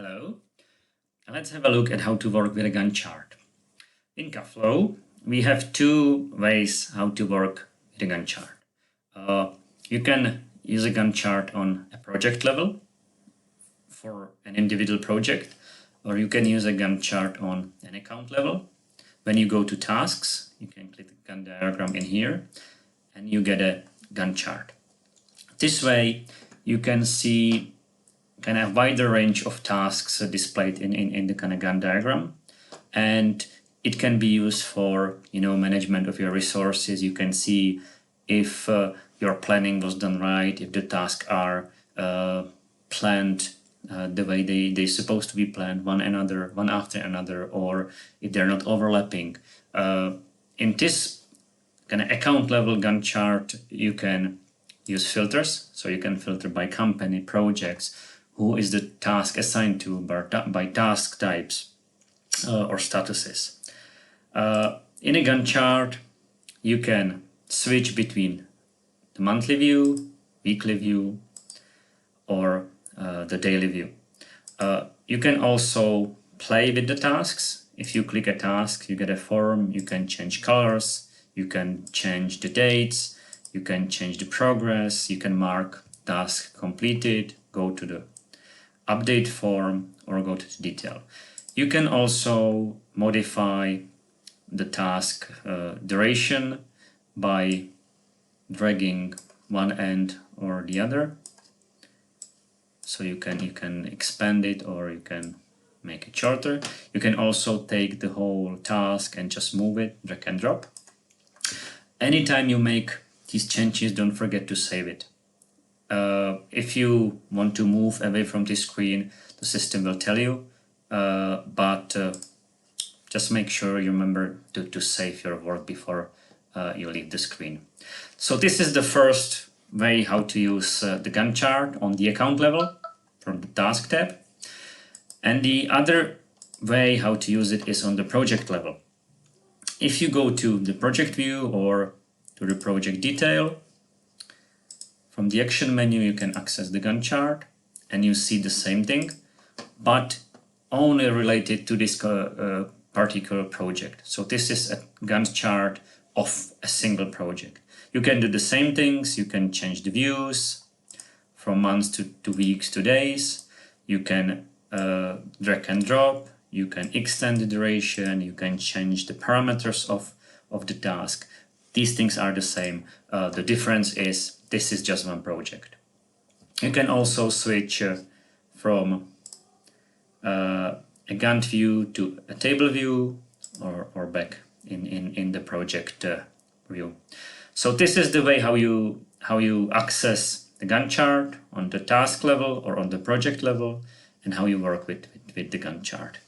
Hello, let's have a look at how to work with a Gantt chart. In Caflou, we have two ways how to work with a Gantt chart. You can use a Gantt chart on a project level for an individual project, or you can use a Gantt chart on an account level. When you go to tasks, you can click the Gantt diagram in here and you get a Gantt chart. This way you can see kind of wider range of tasks displayed in the kind of Gantt diagram, and it can be used for management of your resources. You can see if your planning was done right, if the tasks are planned the way they're supposed to be planned, one after another, or if they're not overlapping. In this kind of account level Gantt chart, you can use filters, so you can filter by company, projects, who is the task assigned to by task types or statuses. In a Gantt chart, you can switch between the monthly view, weekly view, or the daily view. You can also play with the tasks. If you click a task, you get a form, you can change colors, you can change the dates, you can change the progress, you can mark task completed, go to the update form, or go to the detail. You can also modify the task duration by dragging one end or the other. So you can expand it, or you can make it shorter. You can also take the whole task and just move it, drag and drop. Anytime you make these changes, don't forget to save it. If you want to move away from this screen, the system will tell you, but just make sure you remember to save your work before you leave the screen. So this is the first way how to use the Gantt chart on the account level from the task tab. And the other way how to use it is on the project level. If you go to the project view or to the project detail, from the action menu you can access the Gantt chart and you see the same thing, but only related to this particular project. So this is a Gantt chart of a single project. You can do the same things. You can change the views from months to weeks to days. You can drag and drop. You can extend the duration. You can change the parameters of the task. These things are the same. The difference is this is just one project. You can also switch from a Gantt view to a table view, or back in the project view. So this is the way how you access the Gantt chart on the task level or on the project level, and how you work with the Gantt chart.